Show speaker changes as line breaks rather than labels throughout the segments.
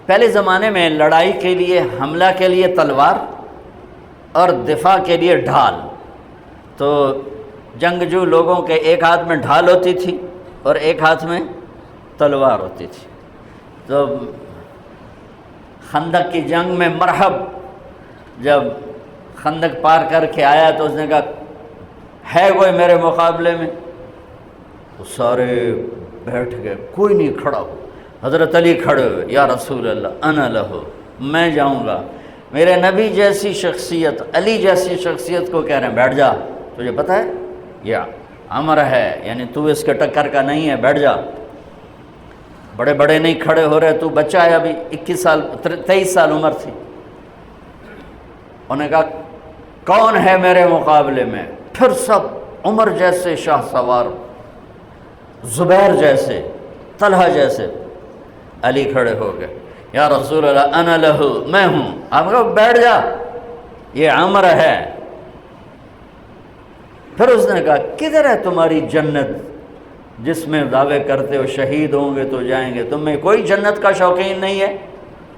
پہلے زمانے میں لڑائی کے لیے، حملہ کے لیے تلوار اور دفاع کے لیے ڈھال. تو جنگجو لوگوں کے ایک ہاتھ میں ڈھال ہوتی تھی اور ایک ہاتھ میں تلوار ہوتی تھی. تو خندق کی جنگ میں مرحب جب خندق پار کر کے آیا تو اس نے کہا ہے کوئی میرے مقابلے میں؟ تو سارے بیٹھ گئے، کوئی نہیں کھڑا ہو. حضرت علی کھڑے ہوئے، یا رسول اللہ انا لہو، میں جاؤں گا. میرے نبی جیسی شخصیت، علی جیسی شخصیت کو کہہ رہے ہیں بیٹھ جا، تجھے پتہ ہے یہ امر ہے، یعنی تو اس کے ٹکر کا نہیں ہے، بیٹھ جا. بڑے بڑے نہیں کھڑے ہو رہے، تو بچہ ہے ابھی 21 سال 23 سال عمر تھی. انہوں نے کہا کون ہے میرے مقابلے میں؟ پھر سب عمر جیسے شاہ سوار، زبیر جیسے، طلحہ جیسے. علی کھڑے ہو گئے، یا رسول اللہ انا لہو، میں ہوں. آپ کہو بیٹھ جا، یہ عمر ہے. پھر اس نے کہا کدھر ہے تمہاری جنت جس میں دعوے کرتے ہو شہید ہوں گے تو جائیں گے، تم میں کوئی جنت کا شوقین نہیں ہے؟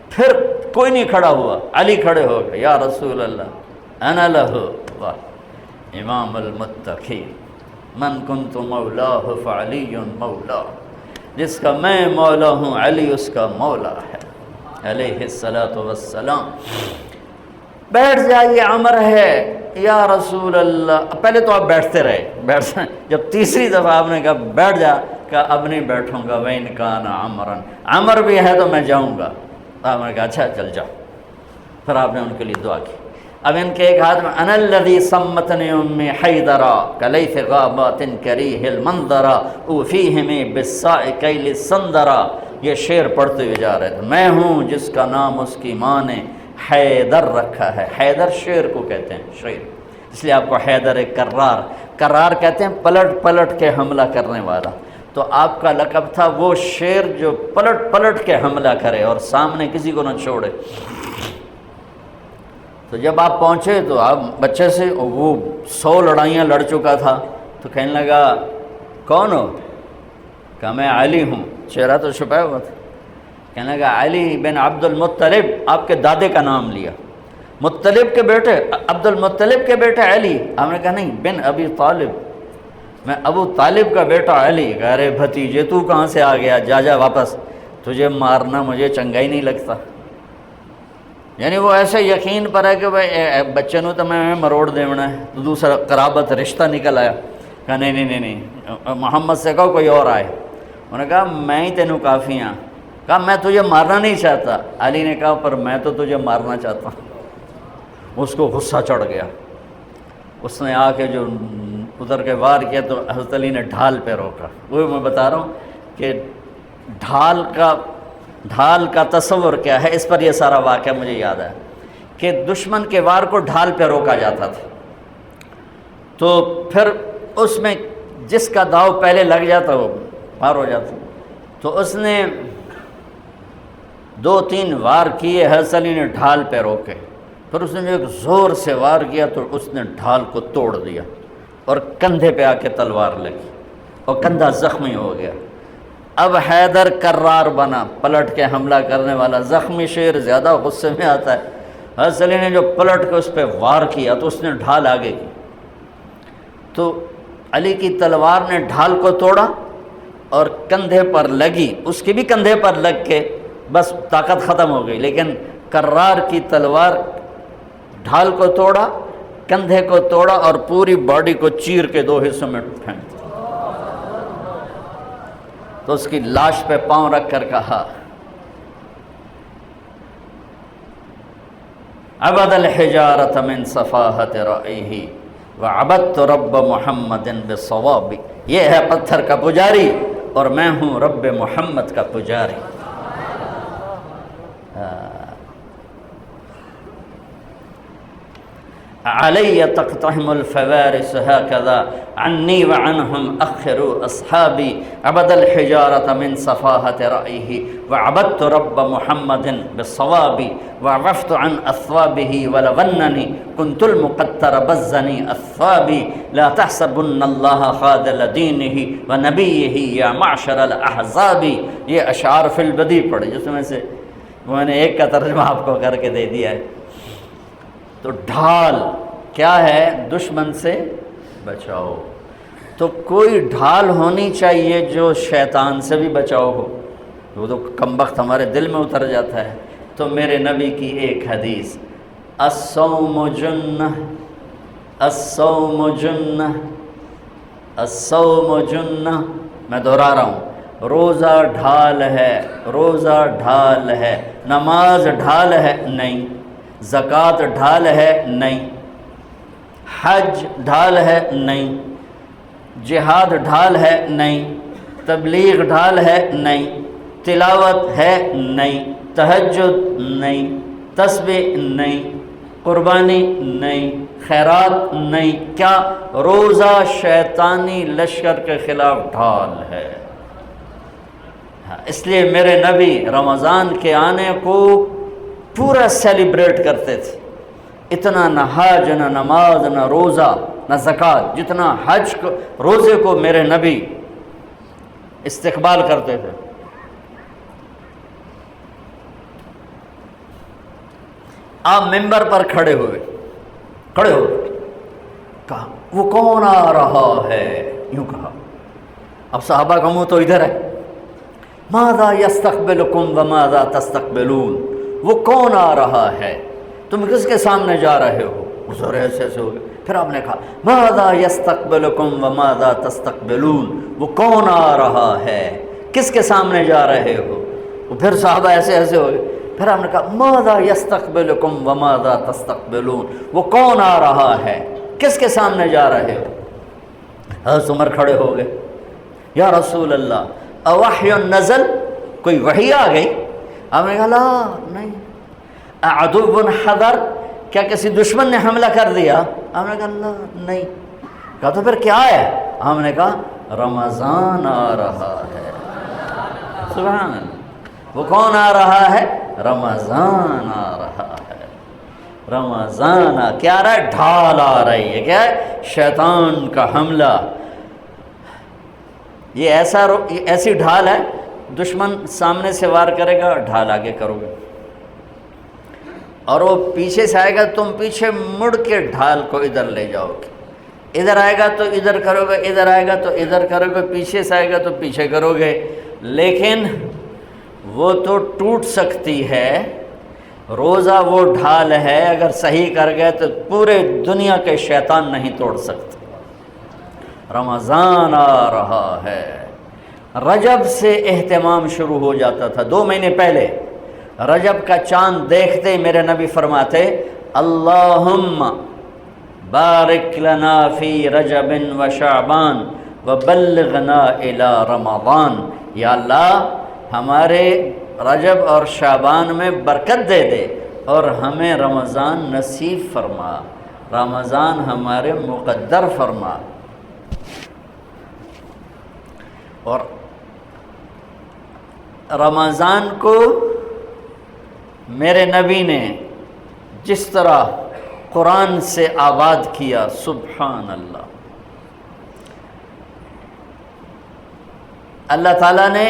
پھر کوئی نہیں کھڑا ہوا. علی کھڑے ہو گئے، یا رسول اللہ انا لہو. واہ، امام المتقین، من کنت مولاہ فعلی مولا، جس کا میں مولا ہوں علی اس کا مولا ہے علیہ الصلاۃ والسلام. بیٹھ جائیے، عمر ہے یا رسول اللہ. پہلے تو آپ بیٹھتے رہے، جب تیسری دفعہ آپ نے کہا بیٹھ جا، کہا اب نہیں بیٹھوں گا. وَإِنْ كَانَ عَمْرًا، عمر بھی ہے تو میں جاؤں گا. آپ نے کہا اچھا چل جاؤ. پھر آپ نے ان کے لیے دعا کی. اب ان کے ایک ہاتھ میں انا الذی سمتنی امی حیدرا کلیث غابات کریہ المنظرا اوفیہمی بالساء کیل السندرا. یہ شعر پڑھتے ہوئے جا رہے تھے. میں ہوں جس کا نام اس کی ماں نے حیدر رکھا ہے. حیدر شعر کو کہتے ہیں، شعر، اس لیے آپ کو حیدر کرار، کرار کہتے ہیں پلٹ پلٹ کے حملہ کرنے والا. تو آپ کا لقب تھا وہ شعر جو پلٹ پلٹ کے حملہ کرے اور سامنے کسی کو نہ چھوڑے. تو جب آپ پہنچے تو آپ بچے سے، وہ 100 لڑائیاں لڑ چکا تھا، تو کہنے لگا کون ہو؟ کہا میں علی ہوں. چہرہ تو چھپایا ہوا تھا. کہنے لگا علی بن عبد المطلب، آپ کے دادے کا نام لیا. مطلب کے بیٹے، عبد المطلب کے بیٹے علی. آپ نے کہا نہیں، بن ابی طالب، میں ابو طالب کا بیٹا علی. کہہ ارے بھتیجے تو کہاں سے آ گیا، جا جا واپس، تجھے مارنا مجھے چنگا ہی نہیں لگتا. یعنی وہ ایسے یقین پر ہے کہ بھائی بچے نو تو میں مروڑ دیونا ہے. تو دوسرا قرابت رشتہ نکل آیا. کہا نہیں نہیں نہیں نہیں، محمد سے کہو کوئی اور آئے. انہوں نے کہا میں ہی تینوں کافی ہاں. کہا میں تجھے مارنا نہیں چاہتا. علی نے کہا پر میں تو تجھے مارنا چاہتا ہوں. اس کو غصہ چڑھ گیا. اس نے آ کے جو ادھر کے وار کیا تو حضرت علی نے ڈھال پہ روکا. وہ میں بتا رہا ہوں کہ ڈھال کا تصور کیا ہے. اس پر یہ سارا واقعہ مجھے یاد ہے کہ دشمن کے وار کو ڈھال پہ روکا جاتا تھا. تو پھر اس میں جس کا داؤ پہلے لگ جاتا وہ پار ہو جاتا. تو اس نے 2-3 وار کیے، حضرت علی نے ڈھال پہ روکے. پھر اس نے ایک زور سے وار کیا تو اس نے ڈھال کو توڑ دیا اور کندھے پہ آ کے تلوار لگی اور کندھا زخمی ہو گیا. اب حیدر کرار بنا، پلٹ کے حملہ کرنے والا. زخمی شیر زیادہ غصے میں آتا ہے. حضرت علی نے جو پلٹ کے اس پہ وار کیا تو اس نے ڈھال آگے کی. تو علی کی تلوار نے ڈھال کو توڑا اور کندھے پر لگی. اس کے بھی کندھے پر لگ کے بس طاقت ختم ہو گئی. لیکن کرار کی تلوار ڈھال کو توڑا، کندھے کو توڑا اور پوری باڈی کو چیر کے 2 حصوں میں پھینک دیا. تو اس کی لاش پہ پاؤں رکھ کر کہا عبد الحجارۃ من صفاحت رأیہ وعبدت رب محمد بالصواب. یہ ہے پتھر کا پجاری اور میں ہوں رب محمد کا پجاری. علی تقتحم الفوارس هكذا عني وعنهم أخروا أصحابي عبد الحجارة من صفاحة رأيه وعبدت رب محمد بالصواب وعفت عن أثوابه ولغنني كنت المقتر بزني أثوابي لا تحسبن الله خاذل دينه ونبيه يا معشر الأحزاب. یہ اشعار فی البدیع پڑھے جس میں سے میں نے ایک کا ترجمہ آپ کو کر کے دے دیا ہے۔ تو ڈھال کیا ہے؟ دشمن سے بچاؤ۔ تو کوئی ڈھال ہونی چاہیے جو شیطان سے بھی بچاؤ ہو، وہ تو کم بخت ہمارے دل میں اتر جاتا ہے۔ تو میرے نبی کی ایک حدیث، الصوم جنہ، الصوم جنہ، الصوم جنہ، میں دہرا رہا ہوں، روزہ ڈھال ہے، روزہ ڈھال ہے۔ نماز ڈھال ہے؟ نہیں۔ زکوٰۃ ڈھال ہے؟ نہیں۔ حج ڈھال ہے؟ نہیں۔ جہاد ڈھال ہے؟ نہیں۔ تبلیغ ڈھال ہے؟ نہیں۔ تلاوت ہے؟ نہیں۔ تہجد نہیں۔ تسبیح نہیں۔ قربانی نہیں۔ خیرات نہیں۔ کیا؟ روزہ شیطانی لشکر کے خلاف ڈھال ہے۔ اس لیے میرے نبی رمضان کے آنے کو پورا سیلیبریٹ کرتے تھے۔ اتنا نہ حج، نہ نماز، نہ روزہ، نہ زکوٰۃ، جتنا حج کو، روزے کو میرے نبی استقبال کرتے تھے۔ آپ ممبر پر کھڑے ہوئے، کہا وہ کون آ رہا ہے؟ یوں کہا۔ اب صحابہ کا منہ تو ادھر ہے، ماذا یستقبلکم وماذا تستقبلون، وہ کون آ رہا ہے، تم کس کے سامنے جا رہے ہو؟ حضور ایسے ایسے ہو گئے۔ پھر آپ نے کہا ماذا یستقبلکم وماذا تستقبلون، وہ کون آ رہا ہے، کس کے سامنے جا رہے ہو؟ پھر صحابہ ایسے ایسے ہو گئے۔ پھر آپ نے کہا ماذا یستقبلکم وماذا تستقبلون، وہ کون آ رہا ہے، کس کے سامنے جا رہے ہو؟ حضرت عمر کھڑے ہو گئے، یا رسول اللہ اوحی نزل، کوئی وحی آ گئی؟ آپ نے کہا لا، نہیں۔ اعدو حضر، کیا کسی دشمن نے حملہ کر دیا؟ آپ نے کہا لا، نہیں۔ کہا تو پھر کیا ہے؟ ہم نے کہا رمضان آ رہا ہے۔ سبحان اللہ، وہ کون آ رہا ہے؟ رمضان آ رہا ہے۔ رمضان کیا آ رہا ہے؟ ڈھال آ رہی ہے۔ کیا ہے؟ شیطان کا حملہ۔ یہ ایسی ڈھال ہے، دشمن سامنے سے وار کرے گا، ڈھال آگے کرو گے، اور وہ پیچھے سے آئے گا، تم پیچھے مڑ کے ڈھال کو ادھر لے جاؤ گے۔ ادھر آئے گا تو ادھر کرو گے، ادھر آئے گا تو ادھر کرو گے، پیچھے سے آئے گا تو پیچھے کرو گے، لیکن وہ تو ٹوٹ سکتی ہے۔ روزہ وہ ڈھال ہے، اگر صحیح کر گئے تو پورے دنیا کے شیطان نہیں توڑ سکتے۔ رمضان آ رہا ہے۔ رجب سے اہتمام شروع ہو جاتا تھا، 2 مہینے پہلے رجب کا چاند دیکھتے ہی میرے نبی فرماتے اللہم بارک لنا فی رجب و شعبان وبلغنا الی رمضان، یا اللہ ہمارے رجب اور شعبان میں برکت دے دے اور ہمیں رمضان نصیب فرما، رمضان ہمارے مقدر فرما۔ اور رمضان کو میرے نبی نے جس طرح قرآن سے آباد کیا، سبحان اللہ، اللہ تعالیٰ نے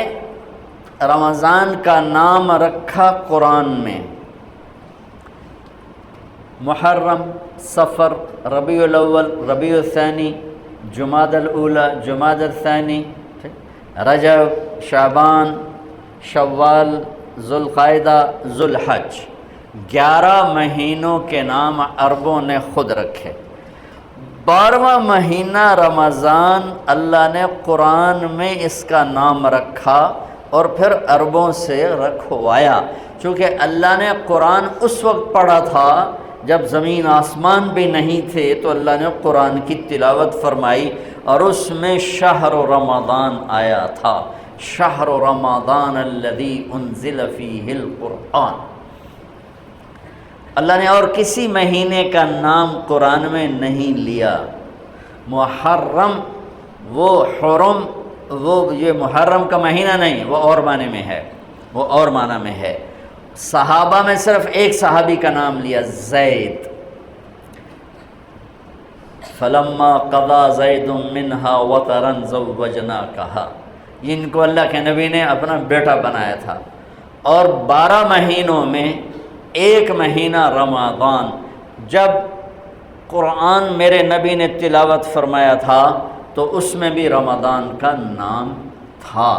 رمضان کا نام رکھا قرآن میں، محرم، صفر، ربیع الاول، ربیع الثانی، جمادی الاولی، جمادی الثانی، رجب، شعبان، شوال، ذوالقعدہ، ذوالحج، 11 مہینوں کے نام عربوں نے خود رکھے۔ 12واں مہینہ رمضان اللہ نے قرآن میں اس کا نام رکھا اور پھر عربوں سے رکھوایا، چونکہ اللہ نے قرآن اس وقت پڑھا تھا جب زمین آسمان بھی نہیں تھے، تو اللہ نے قرآن کی تلاوت فرمائی اور اس میں شہر رمضان آیا تھا، شہر رمضان الذی انزل فیہ القرآن۔ اللہ نے اور کسی مہینے کا نام قرآن میں نہیں لیا۔ محرم، وہ حرم، وہ یہ محرم کا مہینہ نہیں، وہ اور معنی میں ہے، وہ اور معنی میں ہے۔ صحابہ میں صرف ایک صحابی کا نام لیا، زید، فلما قضا زید منہا وطرا زوجناکہا، ان کو اللہ کے نبی نے اپنا بیٹا بنایا تھا، اور 12 مہینوں میں ایک مہینہ رمضان، جب قرآن میرے نبی نے تلاوت فرمایا تھا تو اس میں بھی رمضان کا نام تھا،